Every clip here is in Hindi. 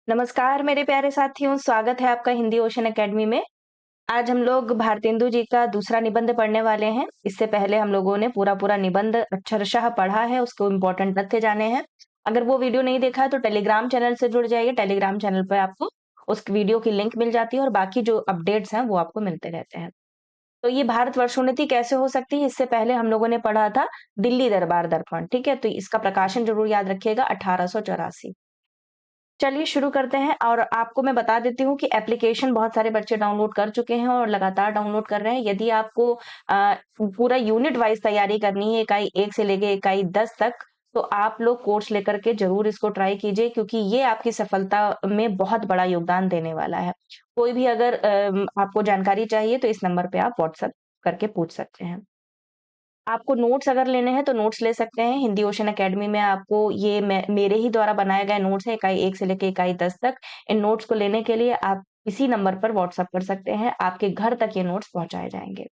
नमस्कार मेरे प्यारे साथियों, स्वागत है आपका हिंदी ओशन एकेडमी में। आज हम लोग भारतेंदु जी का दूसरा निबंध पढ़ने वाले हैं। इससे पहले हम लोगों ने पूरा निबंध अक्षरशः पढ़ा है, उसको इम्पोर्टेंट तथ्य जाने हैं। अगर वो वीडियो नहीं देखा है तो टेलीग्राम चैनल से जुड़ जाइए। टेलीग्राम चैनल पे आपको उस वीडियो की लिंक मिल जाती है और बाकी जो अपडेट्स हैं वो आपको मिलते रहते हैं। तो ये भारत वर्षोन्नति कैसे हो सकती है, इससे पहले हम लोगों ने पढ़ा था दिल्ली दरबार दर्पण, ठीक है? तो इसका प्रकाशन जरूर याद रखिएगा, 1884। चलिए शुरू करते हैं और आपको मैं बता देती हूँ कि एप्लीकेशन बहुत सारे बच्चे डाउनलोड कर चुके हैं और लगातार डाउनलोड कर रहे हैं। यदि आपको पूरा यूनिट वाइज तैयारी करनी है, इकाई 1 से लेके इकाई 10 तक, तो आप लोग कोर्स लेकर के ज़रूर इसको ट्राई कीजिए, क्योंकि ये आपकी सफलता में बहुत बड़ा योगदान देने वाला है। कोई भी अगर आपको जानकारी चाहिए तो इस नंबर पे आप व्हाट्सएप करके पूछ सकते हैं। आपको नोट्स अगर लेने हैं तो नोट्स ले सकते हैं। हिंदी ओशन एकेडमी में आपको ये मेरे ही द्वारा बनाए गए नोट्स हैं, इकाई 1 से लेके इकाई 10 तक। इन नोट्स को लेने के लिए आप इसी नंबर पर व्हाट्सएप कर सकते हैं, आपके घर तक ये नोट्स पहुँचाए जाएँगे।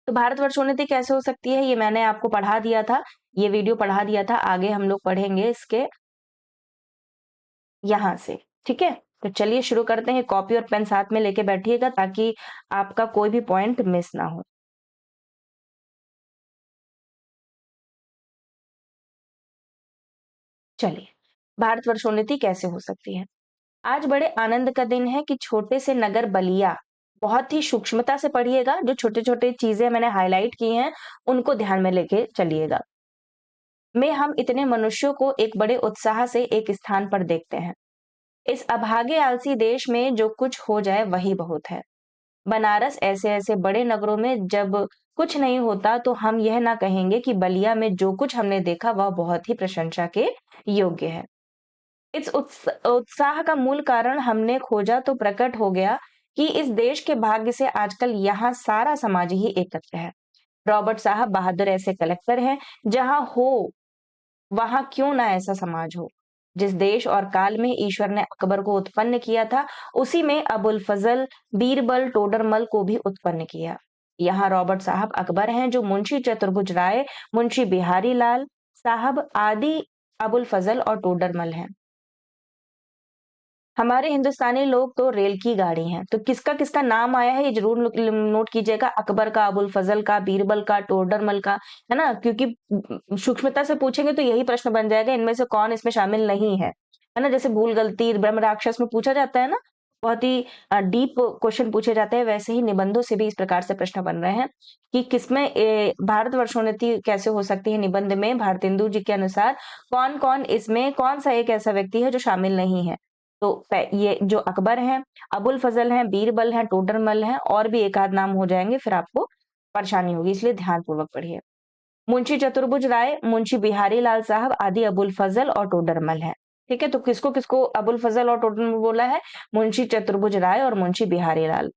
तो भारतवर्षोन्नति कैसे हो सकती है, ये मैंने आपको पढ़ा दिया था, ये वीडियो पढ़ा दिया था, आगे हम लोग पढ़ेंगे इसके यहाँ से, ठीक है? तो चलिए शुरू करते हैं। कॉपी और पेन साथ में लेके बैठिएगा ताकि आपका कोई भी पॉइंट मिस ना हो। चलिए, भारतवर्षोन्नति कैसे हो सकती है? आज बड़े आनंद का दिन है कि छोटे से नगर बलिया, बहुत ही सूक्ष्मता से पढ़िएगा, जो छोटे-छोटे चीज़ें मैंने हाइलाइट की हैं, उनको ध्यान में लेके चलिएगा। में हम इतने मनुष्यों को एक बड़े उत्साह से एक स्थान पर देखते हैं। इस अभागे आलसी देश में जो कुछ हो जाए वही बहुत है। बनारस ऐसे-ऐसे बड़े नगरों में जब कुछ नहीं होता तो हम यह ना कहेंगे कि बलिया में जो कुछ हमने देखा वह बहुत ही प्रशंसा के योग्य है। इस उत्साह का मूल कारण हमने खोजा तो प्रकट हो गया कि इस देश के भाग्य से आजकल यहाँ सारा समाज ही एकत्र है। रॉबर्ट साहब बहादुर ऐसे कलेक्टर हैं, जहाँ हो वहाँ क्यों ना ऐसा समाज हो। जिस देश और काल में ईश्वर ने अकबर को उत्पन्न किया था, उसी में अबुल फजल, बीरबल, टोडरमल को भी उत्पन्न किया। यहाँ रॉबर्ट साहब अकबर हैं, जो मुंशी चतुर्भुज राय, मुंशी बिहारी लाल साहब आदि अबुल फजल और टोडरमल हैं। हमारे हिंदुस्तानी लोग तो रेल की गाड़ी हैं, तो किसका-किसका नाम आया है ये ज़रूर नोट कीजिएगा। अकबर का, अबुल फज़ल का, बीरबल का, टोडरमल का, है ना? क्योंकि सूक्ष्मता से पूछेंगे तो यही प्रश्न बन जाएगा, इनमें से कौन इसमें शामिल नहीं है। है ना? जैसे भूल-गलती, ब्रह्म राक्षस में पूछा जाता है ना, बहुत ही डीप क्वेश्चन पूछे जाते हैं, वैसे ही निबंधों से भी इस प्रकार से प्रश्न बन रहे हैं कि किसमें भारतवर्षोन्नति कैसे हो सकती है निबंध में भारतेंदु जी के अनुसार कौन-कौन इसमें कौन-सा एक ऐसा व्यक्ति है जो शामिल नहीं है। तो ये जो अकबर हैं, अबुल फजल हैं, बीरबल हैं, टोडरमल हैं और भी एक आध नाम हो जाएँगे, फिर आपको परेशानी होगी, इसलिए ध्यानपूर्वक पढ़िए। मुंशी चतुर्भुज राय, मुंशी बिहारी लाल साहब आदि अबुल फजल और टोडरमल हैं। ठीक है? तो किसको-किसको अबुल फजल और टोडरमल बोला है? मुंशी चतुर्भुज राय और मुंशी बिहारी लाल।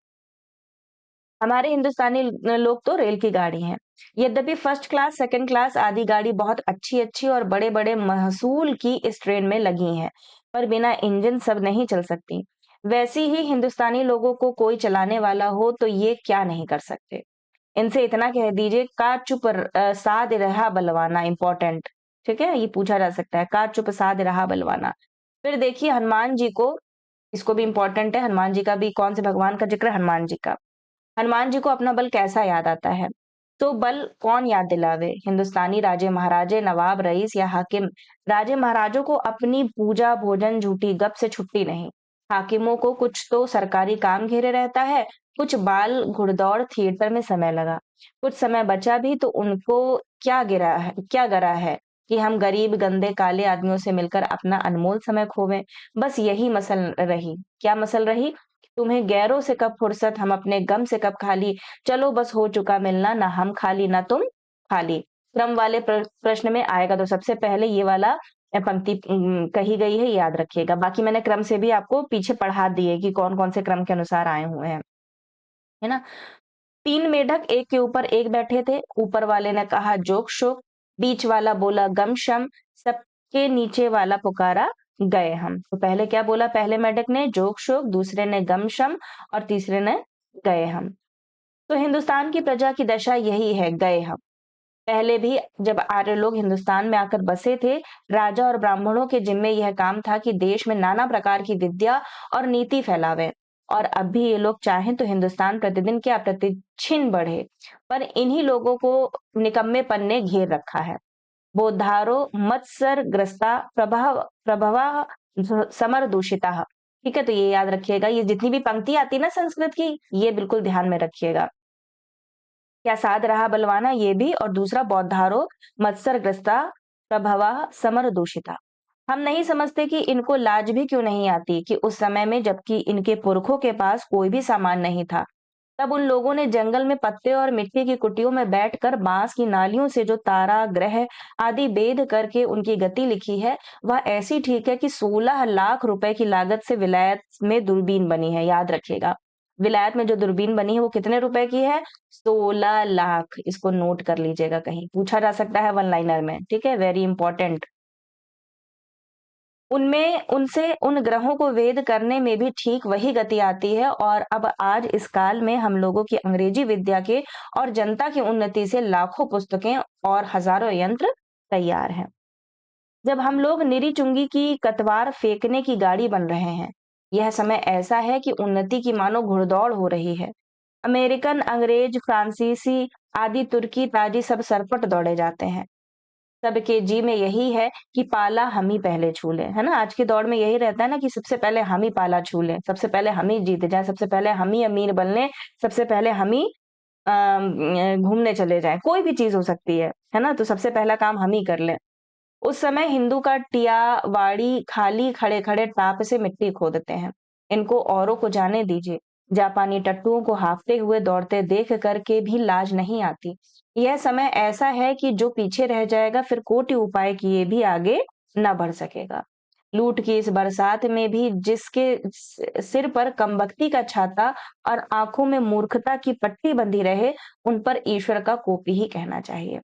हमारे हिंदुस्तानी लोग तो रेल की गाड़ी हैं। यद्यपि फर्स्ट क्लास, सेकंड क्लास आदि गाड़ी बहुत अच्छी-अच्छी और बड़े-बड़े महसूल की इस ट्रेन में लगी हैं, पर बिना इंजन सब नहीं चल सकती। वैसे ही हिंदुस्तानी लोगों को कोई चलाने वाला हो तो ये क्या नहीं कर सकते। इनसे इतना कह दीजिए का चुप साध रहा बलवाना इम्पोर्टेंट, ठीक है? ये पूछा जा सकता है, का चुप साध रहा बलवाना। फिर देखिए हनुमान जी को, इसको भी इम्पोर्टेंट है, हनुमान जी का भी कौन से भगवान का ज़िक्र है? हनुमान जी का। हनुमान जी को अपना बल कैसा याद आता है? तो बल कौन याद दिलावे? हिंदुस्तानी राजे महाराजे, नवाब, रईस या हाकिम। राजे महाराजों को अपनी पूजा, भोजन, झूठी गप से छुट्टी नहीं। हाकिमों को कुछ तो सरकारी काम घेरे रहता है, कुछ बाल, घुड़दौड़, थिएटर में समय लगा। कुछ समय बचा भी तो उनको क्या गरा है कि हम गरीब, गंदे, काले आदमियों से मिलकर अपना अनमोल समय खोवें। बस यही मसल रही। क्या मसल रही? तुम्हें गैरों से कब फुर्सत, हम अपने गम से कब खाली, चलो बस हो चुका मिलना, ना हम खाली ना तुम खाली। क्रम वाले प्रश्न में आएगा तो सबसे पहले ये वाला पंक्ति कही गई है, याद रखिएगा। बाकी मैंने क्रम से भी आपको पीछे पढ़ा दिए कि कौन-कौन से क्रम के अनुसार आए हुए हैं, है ना? 3 मेढक एक के ऊपर एक बैठे थे, ऊपर वाले ने कहा जोक-शोक, बीच वाला बोला गम-शम, सबके नीचे वाला पुकारा गए हम। तो पहले क्या बोला पहले मेढक ने? जोक-शोक, दूसरे ने गम-शम और तीसरे ने गए हम। तो हिंदुस्तान की प्रजा की दशा यही है, गए हम। पहले भी जब आर्य लोग हिंदुस्तान में आकर बसे थे, राजा और ब्राह्मणों के जिम्मे यह काम था कि देश में नाना प्रकार की विद्या और नीति फैलावे। और अब भी ये लोग चाहें तो हिंदुस्तान प्रतिदिन क्या प्रतिछिन बढ़े, पर इन्हीं लोगों को निकम्मेपन ने घेर रखा है। बोद्धारो मत्सरग्रस्ता प्रभवा समरदूषिता। ठीक है, तो ये याद रखिएगा, ये जितनी भी पंक्ति आती है ना संस्कृत की, ये बिल्कुल ध्यान में रखिएगा। क्या साध रहा बलवाना, ये भी, और दूसरा बौद्धारो मत्सरग्रस्ता प्रभवा समरदूषिता। हम नहीं समझते कि इनको लाज भी क्यों नहीं आती कि उस समय में, जबकि इनके पुरखों के पास कोई भी सामान नहीं था, तब उन लोगों ने जंगल में पत्ते और मिट्टी की कुटियों में बैठकर बांस की नालियों से जो तारा ग्रह आदि बेद करके उनकी गति लिखी है, वह ऐसी ठीक है कि 16 लाख रुपए की लागत से विलायत में दूरबीन बनी है। याद रखिएगा, विलायत में जो दूरबीन बनी है वो कितने रुपए की है? 16 लाख। इसको नोट कर लीजिएगा, कहीं पूछा जा सकता है वन लाइनर में। ठीक है, वेरी इंपॉर्टेंट। उनमें उनसे उन ग्रहों को वेद करने में भी ठीक वही गति आती है, और अब आज इस काल में हम लोगों की अंग्रेजी विद्या के और जनता की उन्नति से लाखों पुस्तकें और हजारों यंत्र तैयार हैं। जब हम लोग निरी चुंगी की कतवार फेंकने की गाड़ी बन रहे हैं, यह समय ऐसा है कि उन्नति की मानो घुड़दौड़ हो रही है। अमेरिकन, अंग्रेज, फ्रांसीसी आदि, तुर्की, ताजी सब सरपट दौड़े जाते हैं। सबके जी में यही है कि पाला हम ही पहले छू लें, है ना? आज के दौर में यही रहता है ना कि सबसे पहले हम ही पाला छू लें, सबसे पहले हम ही जीत जाएं, सबसे पहले हम ही अमीर बन लें, सबसे पहले हम ही घूमने चले जाएं। कोई भी चीज हो सकती है ना? तो सबसे पहला काम हम ही कर लें। उस समय हिंदू का टिया वाड़ी खाली खड़े खड़े टाप से मिट्टी खोदते हैं। इनको औरों को जाने दीजिए। जापानी टट्टुओं को हाफते हुए दौड़ते देख करके भी लाज नहीं आती। यह समय ऐसा है कि जो पीछे रह जाएगा फिर कोटि उपाय किए भी आगे न बढ़ सकेगा। लूट की इस बरसात में भी जिसके सिर पर कमबख्ती का छाता और आंखों में मूर्खता की पट्टी बंधी रहे, उन पर ईश्वर का कोप ही कहना चाहिए।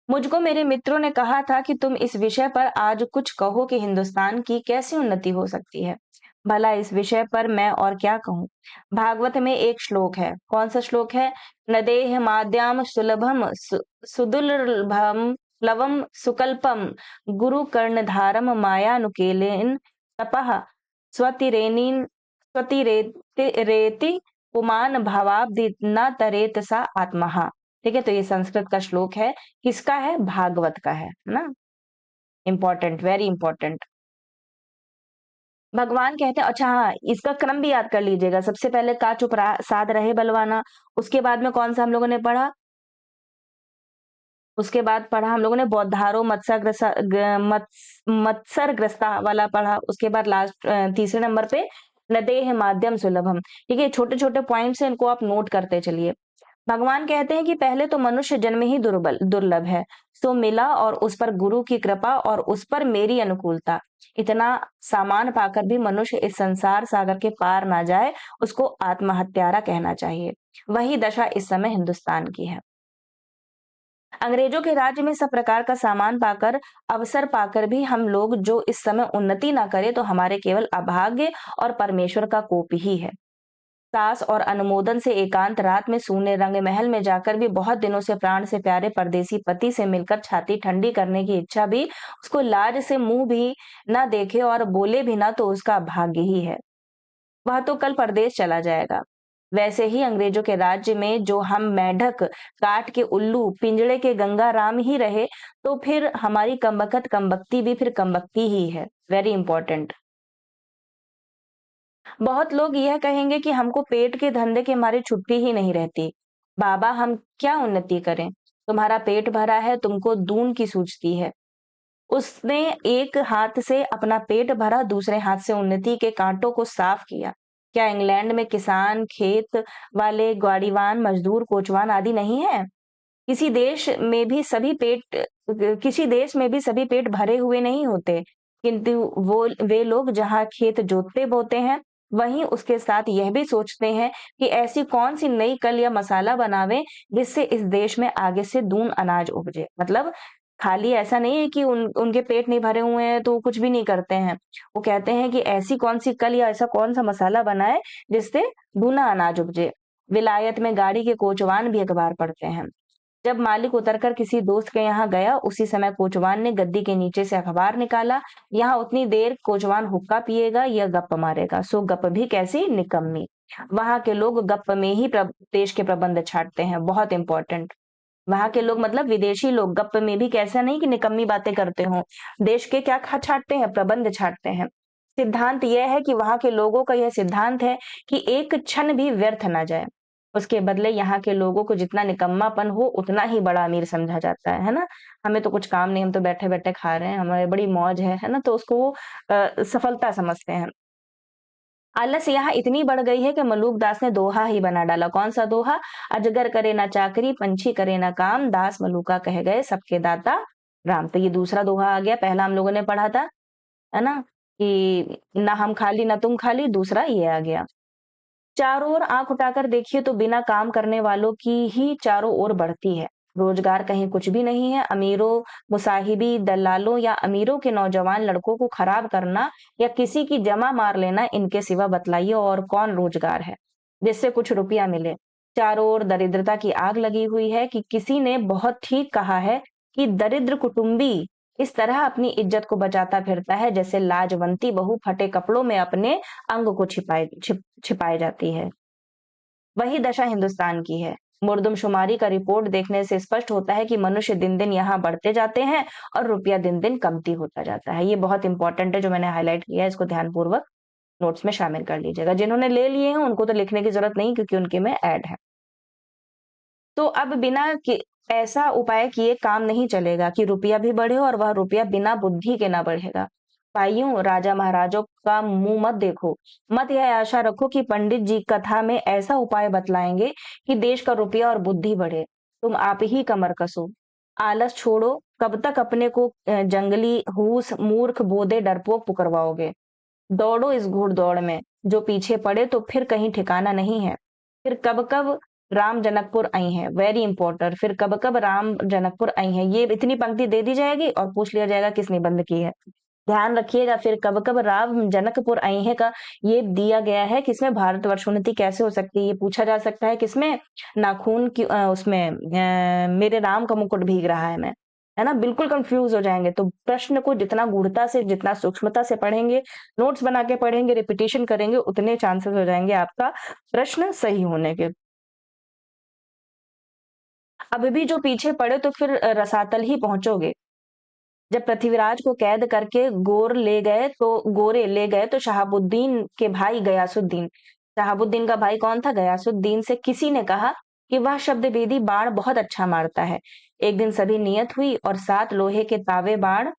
मुझको मेरे मित्रों ने कहा था कि तुम इस विषय पर आज कुछ कहो कि हिंदुस्तान की कैसी उन्नति हो सकती है। भला इस विषय पर मैं और क्या कहूँ। भागवत में एक श्लोक है। कौन सा श्लोक है? नदेह माद्याम सुलभम सुदुर्लभम प्लवम सुकल्पम गुरु कर्णधारम मायानुकेलेन तपः स्वतिरेनीन स्वतिरेति पुमान भावाब्धि न तरेत सा आत्महा। ठीक है, तो ये संस्कृत का श्लोक है। किसका है? भागवत का है ना? Important, very important. भगवान कहते हैं, अच्छा हाँ, इसका क्रम भी याद कर लीजिएगा। सबसे पहले का चुप रहा, साध रहे बलवाना। उसके बाद में कौन सा हम लोगों ने पढ़ा? उसके बाद पढ़ा हम लोगों ने बौद्धारो मत्सरग्रस्ता वाला पढ़ा। उसके बाद लास्ट तीसरे नंबर पे नदेह माध्यम सुलभम। ठीक है, छोटे छोटे पॉइंट्स हैं, इनको आप नोट करते चलिए। भगवान कहते हैं कि पहले तो मनुष्य जन्म ही दुर्लभ है, सो मिला और उस पर गुरु की कृपा और उस पर मेरी अनुकूलता। इतना सामान पाकर भी मनुष्य इस संसार सागर के पार ना जाए, उसको आत्महत्यारा कहना चाहिए। वही दशा इस समय हिंदुस्तान की है। अंग्रेजों के राज्य में सब प्रकार का सामान पाकर, अवसर पाकर भी हम लोग जो इस समय उन्नति ना करे, तो हमारे केवल अभाग्य और परमेश्वर का कोप ही है। सास और अनुमोदन से एकांत रात में सूने रंग महल में जाकर भी बहुत दिनों से प्राण से प्यारे परदेसी पति से मिलकर छाती ठंडी करने की इच्छा भी, उसको लाज से मुंह भी ना देखे और बोले भी ना, तो उसका भाग्य ही है। वह तो कल परदेश चला जाएगा। वैसे ही अंग्रेजों के राज्य में जो हम मेंढक, काठ के उल्लू, पिंजड़े के गंगा राम ही रहे, तो फिर हमारी कमबख्त कमबख्ती भी फिर कमबख्ती ही है। Very important. बहुत लोग यह कहेंगे कि हमको पेट के धंधे के मारे छुट्टी ही नहीं रहती। बाबा, हम क्या उन्नति करें? तुम्हारा पेट भरा है, तुमको दून की सूझती है। उसने एक हाथ से अपना पेट भरा, दूसरे हाथ से उन्नति के कांटों को साफ किया। क्या इंग्लैंड में किसान, खेत वाले, गाड़ीवान, मजदूर, कोचवान आदि नहीं है? किसी देश में भी सभी पेट किसी देश में भी सभी पेट भरे हुए नहीं होते, किंतु वो वे लोग जहाँ खेत जोतते बोते हैं, वहीं उसके साथ यह भी सोचते हैं कि ऐसी कौन सी नई कल या मसाला बनावे जिससे इस देश में आगे से दून अनाज उपजे। मतलब खाली ऐसा नहीं है कि उनके पेट नहीं भरे हुए हैं तो वो कुछ भी नहीं करते हैं। वो कहते हैं कि ऐसी कौन सी कल या ऐसा कौन सा मसाला बनाए जिससे दूना अनाज उपजे। विलायत में गाड़ी के कोचवान भी अखबार पढ़ते हैं। जब मालिक उतरकर किसी दोस्त के यहाँ गया, उसी समय कोचवान ने गद्दी के नीचे से अखबार निकाला। यहाँ उतनी देर कोचवान हुक्का पिएगा या गप मारेगा, सो गप भी कैसी निकम्मी। वहां के लोग गप में ही देश के प्रबंध छाटते हैं, बहुत इंपॉर्टेंट। वहां के लोग मतलब विदेशी लोग गप में भी कैसा नहीं कि निकम्मी बातें करते हो, देश के क्या खा छाटते हैं, प्रबंध छाटते हैं। सिद्धांत यह है कि वहां के लोगों का यह सिद्धांत है कि एक क्षण भी व्यर्थ ना जाए। उसके बदले यहाँ के लोगों को जितना निकम्मापन हो उतना ही बड़ा अमीर समझा जाता है ना। हमें तो कुछ काम नहीं, हम तो बैठे बैठे खा रहे हैं, हमारी बड़ी मौज है ना, तो उसको वो सफलता समझते हैं। आलस यहाँ इतनी बढ़ गई है कि मलूक दास ने दोहा ही बना डाला। कौन सा दोहा? अजगर करे ना चाकरी, पंछी करे ना काम, दास मलूका कह गए सबके दाता राम। तो ये दूसरा दोहा आ गया, पहला हम लोगों ने पढ़ा था, है ना, कि ना हम खाली ना तुम खाली, दूसरा ये आ गया। चारों ओर आंख उठाकर देखिए तो बिना काम करने वालों की ही चारों ओर बढ़ती है। रोजगार कहीं कुछ भी नहीं है। अमीरों, मुसाहिबी, दलालों या अमीरों के नौजवान लड़कों को खराब करना या किसी की जमा मार लेना, इनके सिवा बतलाइए और कौन रोजगार है जिससे कुछ रुपया मिले। चारों ओर दरिद्रता की आग लगी हुई है कि किसी ने बहुत ठीक कहा है कि दरिद्र कुटुंबी इस तरह अपनी इज्जत को बचाता फिरता है जैसे लाजवंती बहू फटे कपड़ों में अपने अंग को छिपाए जाती है। वही दशा हिंदुस्तान की है। मुर्दमशुमारी का रिपोर्ट देखने से स्पष्ट होता है कि मनुष्य दिन दिन यहाँ बढ़ते जाते हैं और रुपया दिन दिन कमती होता जाता है। ये बहुत इंपॉर्टेंट है जो मैंने हाईलाइट किया है, इसको ध्यानपूर्वक नोट्स में शामिल कर लीजिएगा। जिन्होंने ले लिए हैं उनको तो लिखने की जरूरत नहीं, क्योंकि उनके में ऐड है। तो अब ऐसा उपाय किए काम नहीं चलेगा कि रुपया भी बढ़े और वह रुपया बिना बुद्धि के ना बढ़ेगा। भाइयों, राजा महाराजों का मुंह मत देखो, मत यह आशा रखो कि पंडित जी कथा में ऐसा उपाय बतलाएंगे कि देश का रुपया और बुद्धि बढ़े। तुम आप ही कमर कसो, आलस छोड़ो। कब तक अपने को जंगली हूस, मूर्ख, बोधे, डरपोक पुकरवाओगे? दौड़ो इस घुड़दौड़ में, जो पीछे पड़े तो फिर कहीं ठिकाना नहीं है। फिर कब कब राम जनकपुर आई हैं, वेरी इंपॉर्टेंट। फिर कब कब राम जनकपुर आई हैं, ये इतनी पंक्ति दे दी जाएगी और पूछ लिया जाएगा किस निबंध की है। ध्यान रखिएगा, फिर कब कब राम जनकपुर आई है का ये दिया गया है, किसमें भारतवर्ष उन्नति कैसे हो सकती है, ये पूछा जा सकता है। किसमें? नाखून की उसमें मेरे राम का मुकुट भीग रहा है, मैं, है ना, बिल्कुल कंफ्यूज हो जाएंगे। तो प्रश्न को जितना गूढ़ता से, जितना सूक्ष्मता से पढ़ेंगे, नोट्स बना के पढ़ेंगे, रिपीटेशन करेंगे, उतने चांसेस हो जाएंगे आपका प्रश्न सही होने के। अब भी जो पीछे पड़े तो फिर रसातल ही पहुंचोगे। जब पृथ्वीराज को कैद करके गोरे ले गए तो शहाबुद्दीन के भाई गयासुद्दीन, शहाबुद्दीन का भाई कौन था? गयासुद्दीन, से किसी ने कहा कि वह शब्द वेदी बाण बहुत अच्छा मारता है। एक दिन सभी नियत हुई और 7 लोहे के तावे बाण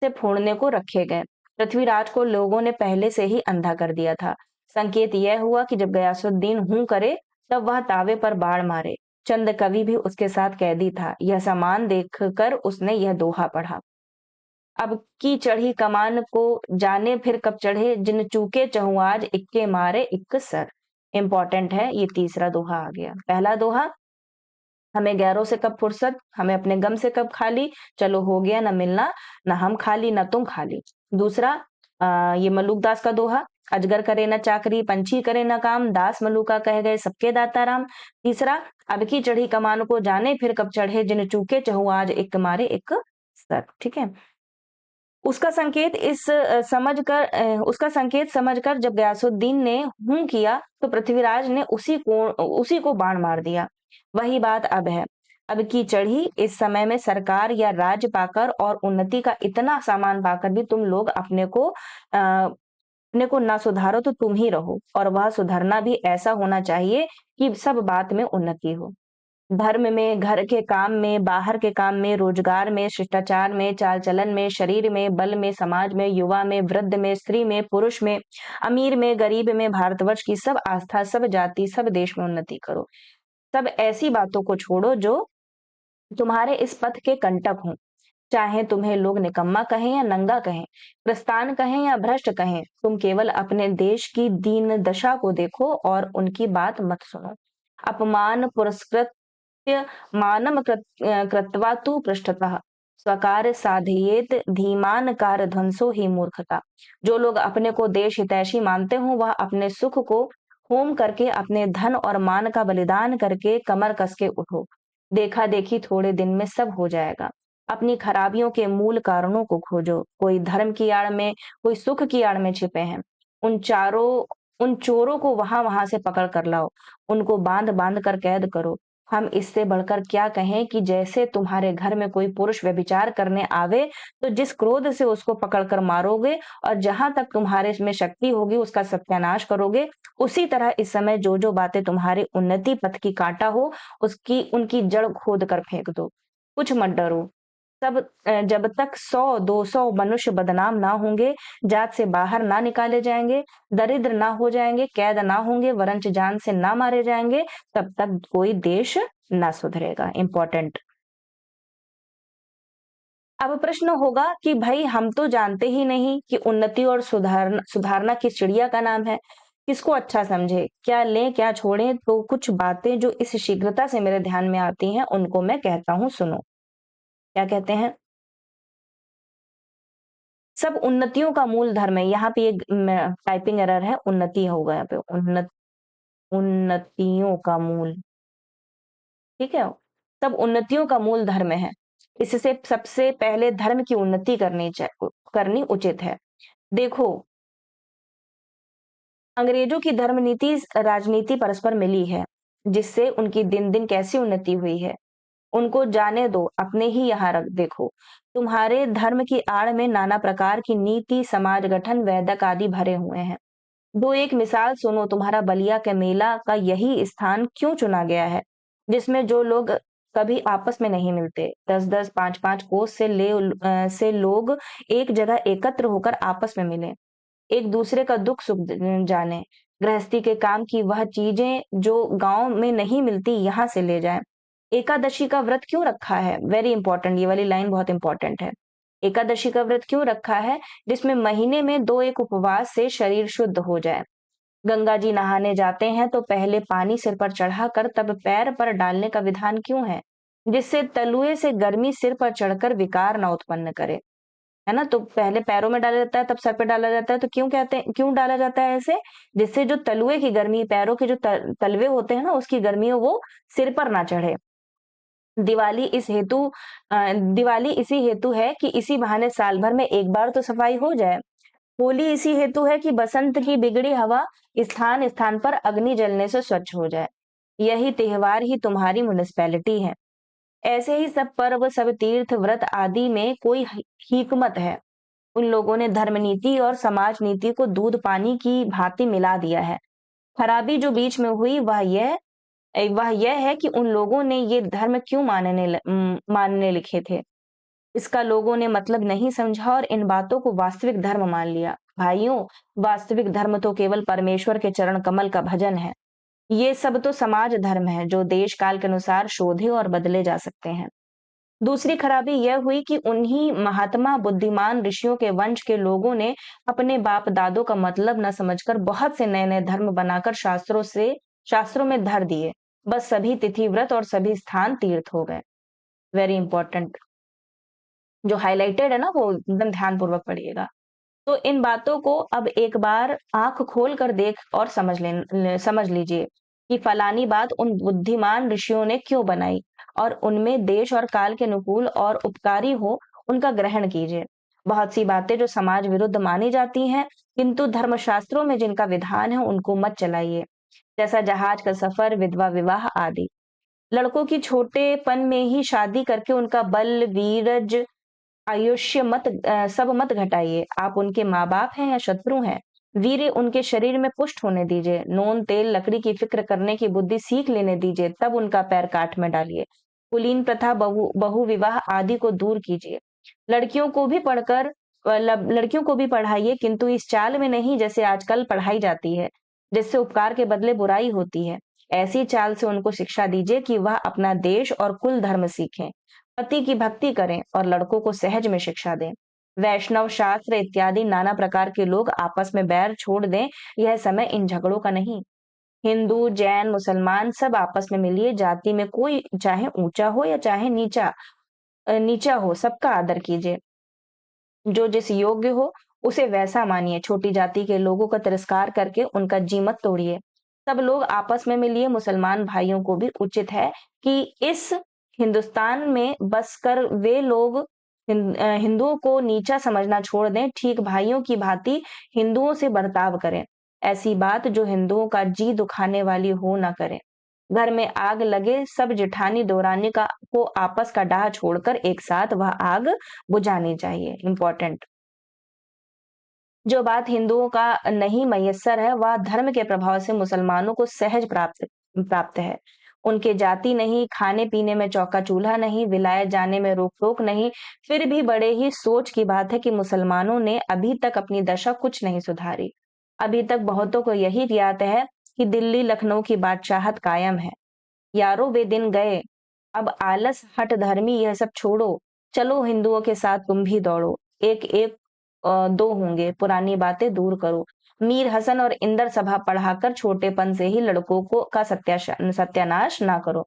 से फोड़ने को रखे गए। पृथ्वीराज को लोगों ने पहले से ही अंधा कर दिया था। संकेत यह हुआ कि जब गयासुद्दीन हूं करे तब वह तावे पर बाण मारे। चंद कवि भी उसके साथ कैदी था। यह सामान देखकर उसने यह दोहा पढ़ा। अब की चढ़ी कमान को जाने फिर कब चढ़े, जिन चूके चहुआज इक्के मारे इक्क सर। इंपॉर्टेंट है, ये तीसरा दोहा आ गया। पहला दोहा, हमें गैरों से कब फुर्सत, हमें अपने गम से कब खाली, चलो हो गया न मिलना, न हम खाली न तुम खाली। दूसरा ये मलूक दास का दोहा, अजगर करे न चाकरी, पंछी करे न काम, दास मलूका कह गए सबके दाता राम। तीसरा, अब की चढ़ी कमान को जाने फिर कब चढ़े, जिन चूके चहु आज एक मारे एक सर। ठीक है। उसका संकेत समझकर जब गयासुद्दीन ने हूं किया तो पृथ्वीराज ने उसी को बाण मार दिया। वही बात अब है। अब की चढ़ी इस समय में सरकार या राज्य पाकर और उन्नति का इतना सामान पाकर भी तुम लोग अपने को ना सुधारो तो तुम ही रहो, और वह सुधरना भी ऐसा होना चाहिए कि सब बात में उन्नति हो। धर्म में, घर के काम में, बाहर के काम में, रोजगार में, शिष्टाचार में, चाल चलन में, शरीर में, बल में, समाज में, युवा में, वृद्ध में, स्त्री में, पुरुष में, अमीर में, गरीब में, भारतवर्ष की सब आस्था, सब जाति, सब देश में उन्नति करो। सब ऐसी बातों को छोड़ो जो तुम्हारे इस पथ के कंटक हों। चाहे तुम्हें लोग निकम्मा कहें या नंगा कहें, प्रस्तान कहें या भ्रष्ट कहें, तुम केवल अपने देश की दीन दशा को देखो और उनकी बात मत सुनो। अपमान पुरस्कृत मानम कृत्वा तु पृष्ठतः स्वकार साधयेत धीमान कार ध्वंसो ही मूर्खता। जो लोग अपने को देश हितैषी मानते हो वह अपने सुख को होम करके, अपने धन और मान का बलिदान करके कमर कस के उठो। देखा देखी थोड़े दिन में सब हो जाएगा। अपनी खराबियों के मूल कारणों को खोजो। कोई धर्म की आड़ में, कोई सुख की आड़ में छिपे हैं। उन चारों उन चोरों को वहां-वहां से पकड़ कर लाओ। उनको बांध-बांध कर कैद करो। हम इससे बढ़कर क्या कहें कि जैसे तुम्हारे घर में कोई पुरुष व्यभिचार करने आवे, तो जिस क्रोध से उसको पकड़ कर मारोगे और जहां तक तुम्हारे में शक्ति होगी उसका सत्यानाश करोगे, उसी तरह इस समय जो-जो बातें तुम्हारी उन्नति पथ की कांटा हो, उसकी उनकी जड़ खोद कर फेंक दो। कुछ मत डरो। जब तक 100-200 मनुष्य बदनाम ना होंगे, जात से बाहर ना निकाले जाएँगे, दरिद्र ना हो जाएँगे, कैद ना होंगे, वरंच जान से ना मारे जाएँगे, तब तक कोई देश ना सुधरेगा। इम्पोर्टेंट। अब प्रश्न होगा कि भाई हम तो जानते ही नहीं कि उन्नति और सुधारना किस चिड़िया का नाम है। किसको अच्छा समझे? क्या लें, क्या छोड़ें? तो कुछ बातें जो इस शीघ्रता से मेरे ध्यान में आती हैं, उनको मैं कहता हूँ, सुनो। क्या कहते हैं? सब उन्नतियों का मूल धर्म है। यहाँ पे एक टाइपिंग एरर है, उन्नति होगा यहाँ पे। उन्नतियों का मूल, ठीक है? सब उन्नतियों का मूल धर्म है। इससे सबसे पहले धर्म की उन्नति करनी उचित है। देखो, अंग्रेजों की धर्म नीति राजनीति परस्पर मिली है, जिससे उनकी दिन-दिन कैसी उन्नति हुई है। उनको जाने दो, अपने ही यहाँ रख देखो। तुम्हारे धर्म की आड़ में नाना प्रकार की नीति, समाज गठन, वैदक आदि भरे हुए हैं। दो एक मिसाल सुनो, तुम्हारा बलिया के मेला का यही स्थान क्यों चुना गया है, जिसमें जो लोग कभी आपस में नहीं मिलते, 10-10, 5-5 कोस से लोग एक जगह एकत्र होकर आपस में मिले, एक दूसरे का दुख सुख जाने, गृहस्थी के काम की वह चीजें जो गांव में नहीं मिलती यहाँ से ले जाएं। एकादशी का व्रत क्यों रखा है? वेरी इंपॉर्टेंट, ये वाली लाइन बहुत इंपॉर्टेंट है। एकादशी का व्रत क्यों रखा है? जिसमें महीने में 2 एक उपवास से शरीर शुद्ध हो जाए। गंगा जी नहाने जाते हैं तो पहले पानी सिर पर चढ़ाकर तब पैर पर डालने का विधान क्यों है? जिससे तलुए से गर्मी सिर पर चढ़कर विकार न उत्पन्न करे। है ना? तो पहले पैरों में डाला जाता है, तब सर पे डाला जाता है, तो क्यों डाला जाता है ऐसे? जिससे जो तलुए की गर्मी, पैरों के जो तलवे होते हैं ना, उसकी गर्मी वो सिर पर ना चढ़े। दिवाली इस हेतु दिवाली इसी हेतु है कि इसी बहाने साल भर में एक बार तो सफाई हो जाए। होली इसी हेतु है कि बसंत की बिगड़ी हवा स्थान स्थान पर अग्नि जलने से स्वच्छ हो जाए। यही त्योहार ही तुम्हारी म्युनिसिपैलिटी है। ऐसे ही सब पर्व, सब तीर्थ व्रत आदि में कोई हिकमत है। उन लोगों ने धर्म नीति और समाज नीति को दूध पानी की भांति मिला दिया है। खराबी जो बीच में हुई वह यह है कि उन लोगों ने ये धर्म क्यों मानने लिखे थे। इसका लोगों ने मतलब नहीं समझा और इन बातों को वास्तविक धर्म मान लिया। भाइयों, वास्तविक धर्म तो केवल परमेश्वर के चरण कमल का भजन है। ये सब तो समाज धर्म है जो देश काल के अनुसार शोधे और बदले जा सकते हैं। दूसरी खराबी यह हुई कि उन्हीं महात्मा बुद्धिमान ऋषियों के वंश के लोगों ने अपने बाप दादों का मतलब न समझकर बहुत से नए नए धर्म बनाकर शास्त्रों में धर दिए। बस सभी तिथि व्रत और सभी स्थान तीर्थ हो गए। वेरी इंपॉर्टेंट, जो हाइलाइटेड है ना वो एकदम ध्यानपूर्वक पढ़िएगा। तो इन बातों को अब एक बार आंख खोल कर देख और समझ लीजिए कि फलानी बात उन बुद्धिमान ऋषियों ने क्यों बनाई और उनमें देश और काल के अनुकूल और उपकारी हो उनका ग्रहण कीजिए। बहुत सी बातें जो समाज विरुद्ध मानी जाती हैं, किंतु धर्मशास्त्रों में जिनका विधान है उनको मत चलाइए। जैसा जहाज का सफर, विधवा विवाह आदि। लड़कों की छोटेपन में ही शादी करके उनका बल, वीरज, आयुष्य सब मत घटाइए। आप उनके माँ-बाप हैं या शत्रु हैं? वीर्य उनके शरीर में पुष्ट होने दीजिए। नून, तेल, लकड़ी की फिक्र करने की बुद्धि सीख लेने दीजिए, तब उनका पैर काठ में डालिए। कुलीन प्रथा, बहु विवाह आदि को दूर कीजिए। लड़कियों को भी लड़कियों को भी पढ़ाइए, किंतु इस चाल में नहीं जैसे आजकल पढ़ाई जाती है, जिससे उपकार के बदले बुराई होती है। ऐसी चाल से उनको शिक्षा दीजिए कि वह अपना देश और कुल धर्म सीखें। पति की भक्ति करें और लड़कों को सहज में शिक्षा दें। वैष्णव शास्त्र इत्यादि नाना प्रकार के लोग आपस में बैर छोड़ दें। यह समय इन झगड़ों का नहीं। हिंदू, जैन, मुसलमान सब आपस में मिलिए। जाति में कोई चाहे ऊंचा हो या चाहे नीचा हो, सबका आदर कीजिए। जो जिस योग्य हो उसे वैसा मानिए। छोटी जाति के लोगों का तिरस्कार करके उनका जी मत तोड़िए। सब लोग आपस में मिलिए। मुसलमान भाइयों को भी उचित है कि इस हिंदुस्तान में बसकर वे लोग हिंदुओं को नीचा समझना छोड़ दें, ठीक भाइयों की भांति हिंदुओं से बर्ताव करें। ऐसी बात जो हिंदुओं का जी दुखाने वाली हो ना करें। घर में आग लगे, सब जेठानी दौरानी का को आपस का डाह छोड़कर एक साथ वह आग बुझानी चाहिए। इम्पोर्टेंट। जो बात हिंदुओं का नहीं मयस्सर है, वह धर्म के प्रभाव से मुसलमानों को सहज प्राप्त प्राप्त है। उनके जाति नहीं, खाने पीने में चौका चूल्हा नहीं, विलायत जाने में रोक टोक नहीं, फिर भी बड़े ही सोच की बात है कि मुसलमानों ने अभी तक अपनी दशा कुछ नहीं सुधारी। अभी तक बहुतों को यही ज्ञात है कि दिल्ली लखनऊ की बादशाहत कायम है। यारो वे दिन गए, अब आलस हठ धर्मी यह सब छोड़ो, चलो हिंदुओं के साथ तुम भी दौड़ो, एक एक दो होंगे, पुरानी बातें दूर करो। मीर हसन और इंदर सभा पढ़ाकर छोटेपन से ही लड़कों को का सत्यानाश ना करो।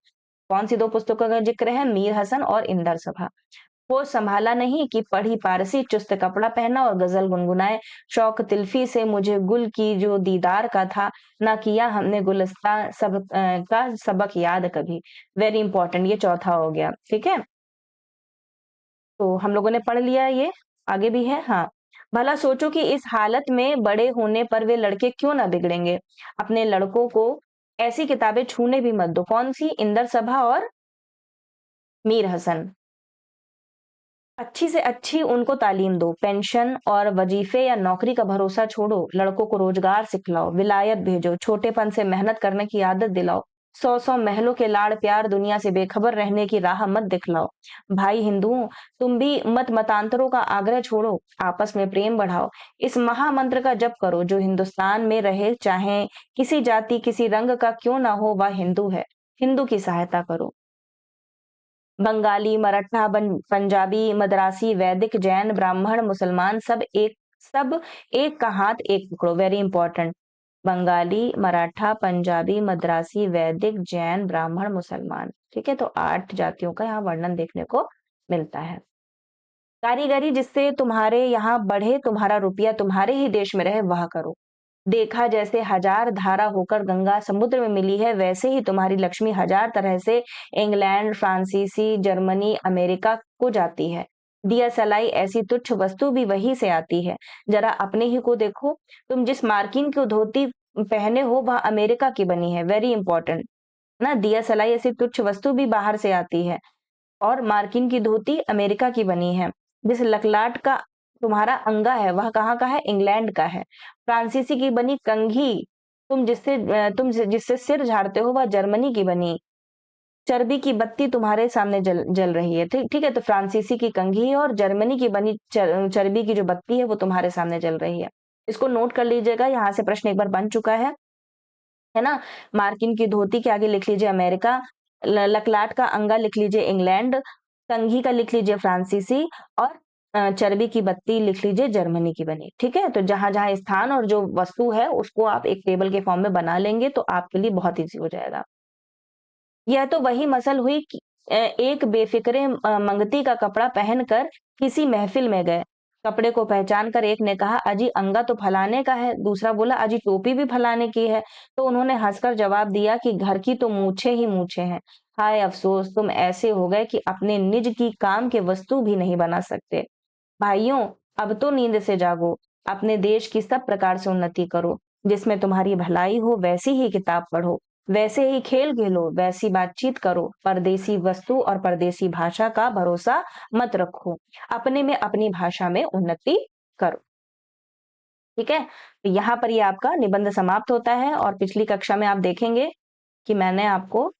कौन सी दो पुस्तकों का जिक्र है? मीर हसन और इंदर सभा। होश संभाला नहीं कि पढ़ी पारसी, चुस्त कपड़ा पहना और गजल गुनगुनाए। शौक तिल्फी से मुझे गुल की जो दीदार का था, ना किया हमने गुलिस्ता का सबक याद कभी। वेरी इंपॉर्टेंट, ये चौथा हो गया। ठीक है, तो हम लोगों ने पढ़ लिया ये। आगे भी है। हाँ, भला सोचो कि इस हालत में बड़े होने पर वे लड़के क्यों ना बिगड़ेंगे। अपने लड़कों को ऐसी किताबें छूने भी मत दो। कौन सी? इंदर सभा और मीर हसन। अच्छी से अच्छी उनको तालीम दो। पेंशन और वजीफे या नौकरी का भरोसा छोड़ो, लड़कों को रोजगार सिखलाओ, विलायत भेजो, छोटेपन से मेहनत करने की आदत दिलाओ। सौ सौ महलों के लाड़ प्यार दुनिया से बेखबर रहने की राह मत दिखलाओ। भाई हिंदुओं, तुम भी मत मतांतरों का आग्रह छोड़ो, आपस में प्रेम बढ़ाओ। इस महामंत्र का जप करो, जो हिंदुस्तान में रहे, चाहे किसी जाति किसी रंग का क्यों ना हो, वह हिंदू है। हिंदू की सहायता करो। बंगाली, मराठा, पंजाबी, मद्रासी, वैदिक, जैन, ब्राह्मण, मुसलमान, सब एक का हाथ एक पकड़ो। Very important. बंगाली, मराठा, पंजाबी, मद्रासी, वैदिक, जैन, ब्राह्मण, मुसलमान। ठीक है, तो 8 जातियों का यहाँ वर्णन देखने को मिलता है। कारीगरी जिससे तुम्हारे यहाँ बढ़े, तुम्हारा रुपया तुम्हारे ही देश में रहे, वह करो। देखा जैसे हजार धारा होकर गंगा समुद्र में मिली है, वैसे ही तुम्हारी लक्ष्मी हजार तरह से इंग्लैंड, फ्रांसीसी, जर्मनी, अमेरिका को जाती है। दिया सलाई ऐसी तुच्छ वस्तु भी वहीं से आती है। जरा अपने ही को देखो, तुम जिस मार्किन की धोती पहने हो वह अमेरिका की बनी है। वेरी इंपॉर्टेंट ना, दिया सलाई ऐसी तुच्छ वस्तु भी बाहर से आती है और मार्किन की धोती अमेरिका की बनी है। जिस लकलाट का तुम्हारा अंगा है वह कहाँ का है? इंग्लैंड का है। फ्रांसीसी की बनी कंघी तुम जिससे सिर झाड़ते हो वह जर्मनी की बनी। चर्बी की बत्ती तुम्हारे सामने जल जल रही है। ठीक ठीक है, तो फ्रांसीसी की कंघी और जर्मनी की बनी चर्बी की जो बत्ती है वो तुम्हारे सामने जल रही है। इसको नोट कर लीजिएगा, यहाँ से प्रश्न एक बार बन चुका है ना। मार्किन की धोती के आगे लिख लीजिए अमेरिका, लकलाट का अंगा लिख लीजिए इंग्लैंड, कंघी का लिख लीजिए फ्रांसीसी और चर्बी की बत्ती लिख लीजिए जर्मनी की बनी। ठीक है, तो जहां जहां स्थान और जो वस्तु है उसको आप एक टेबल के फॉर्म में बना लेंगे तो आपके लिए बहुत ईजी हो जाएगा। यह तो वही मसल हुई कि एक बेफिक्रे मंगती का कपड़ा पहनकर किसी महफिल में गए। कपड़े को पहचान कर एक ने कहा, अजी अंगा तो फलाने का है। दूसरा बोला, अजी टोपी भी फलाने की है। तो उन्होंने हंसकर जवाब दिया कि घर की तो मूछे ही मूछे हैं। हाय अफसोस, तुम ऐसे हो गए कि अपने निज की काम के वस्तु भी नहीं बना सकते। भाइयों, अब तो नींद से जागो, अपने देश की सब प्रकार से उन्नति करो। जिसमें तुम्हारी भलाई हो वैसी ही किताब पढ़ो, वैसे ही खेल खेलो, वैसी बातचीत करो। परदेसी वस्तु और परदेसी भाषा का भरोसा मत रखो, अपने में अपनी भाषा में उन्नति करो। ठीक है, तो यहाँ पर ये आपका निबंध समाप्त होता है और पिछली कक्षा में आप देखेंगे कि मैंने आपको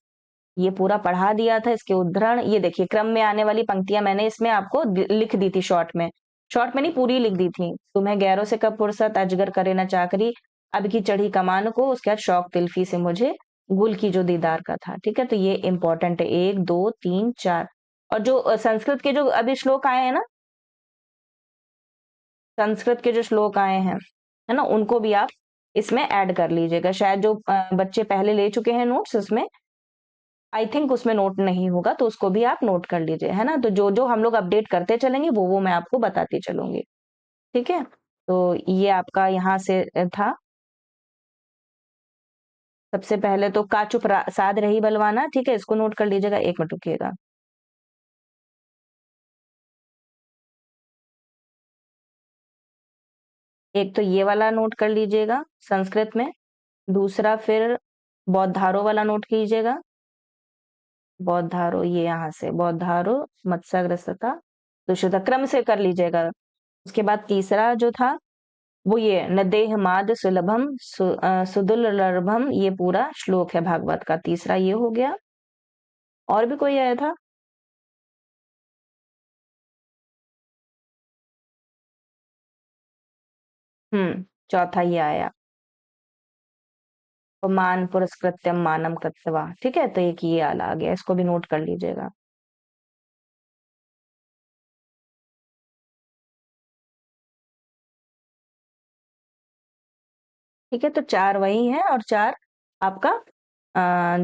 ये पूरा पढ़ा दिया था। इसके उद्धरण ये देखिए, क्रम में आने वाली पंक्तियां मैंने इसमें आपको लिख दी थी शॉर्ट में नहीं, पूरी लिख दी थी। तुम्हें गैरों से कब फुर्सत, अजगर करे ना चाकरी, अब की चढ़ी कमान को, उसके बाद शौक तिल्फी से मुझे गुल की जो दीदार का था। ठीक है, तो ये इंपॉर्टेंट है, 1 2 3 4। और जो संस्कृत के जो अभी श्लोक आए हैं ना, संस्कृत के जो श्लोक आए हैं है ना, उनको भी आप इसमें ऐड कर लीजिएगा। शायद जो बच्चे पहले ले चुके हैं नोट्स, उसमें आई थिंक उसमें नोट नहीं होगा, तो उसको भी आप नोट कर लीजिए, है ना। तो जो जो हम लोग अपडेट करते चलेंगे वो मैं आपको बताती चलूंगी। ठीक है, तो ये आपका यहाँ से था। सबसे पहले तो का चुप साध रही बलवाना। ठीक है, इसको नोट कर लीजिएगा, 1 मिनट रुकिएगा। एक तो ये वाला नोट कर लीजिएगा संस्कृत में, दूसरा फिर बौद्धारो वाला नोट कीजिएगा। बौद्धारो ये यहाँ से बौद्धारो मत्स्याग्रस्तता दुष्यता क्रम से कर लीजिएगा। उसके बाद तीसरा जो था वो ये नदेह माद सुलभम सुदुर्लभम, ये पूरा श्लोक है भागवत का, तीसरा ये हो गया। और भी कोई आया था? चौथा ये आया, मान पुरस्कृत्यम मानम कृत्यवा, ठीक है, तो एक ये आला आ गया, इसको भी नोट कर लीजिएगा। ठीक है, तो चार वही है और चार आपका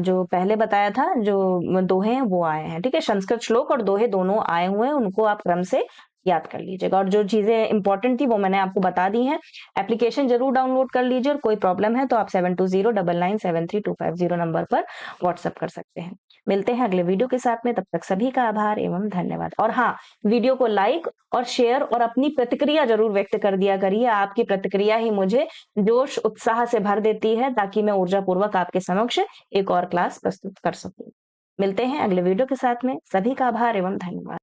जो पहले बताया था जो दोहे हैं वो आए हैं। ठीक है, संस्कृत श्लोक और दोहे दोनों आए हुए हैं, उनको आप क्रम से याद कर लीजिएगा। और जो चीजें इंपॉर्टेंट थी वो मैंने आपको बता दी हैं। एप्लीकेशन जरूर डाउनलोड कर लीजिए, और कोई प्रॉब्लम है तो आप 7209973250 नंबर पर व्हाट्सएप कर सकते हैं। मिलते हैं अगले वीडियो के साथ में, तब तक सभी का आभार एवं धन्यवाद। और हाँ, वीडियो को लाइक और शेयर और अपनी प्रतिक्रिया जरूर व्यक्त कर दिया करिए। आपकी प्रतिक्रिया ही मुझे जोश उत्साह से भर देती है, ताकि मैं ऊर्जा पूर्वक आपके समक्ष एक और क्लास प्रस्तुत कर सकूं। मिलते हैं अगले वीडियो के साथ में, सभी का आभार एवं धन्यवाद।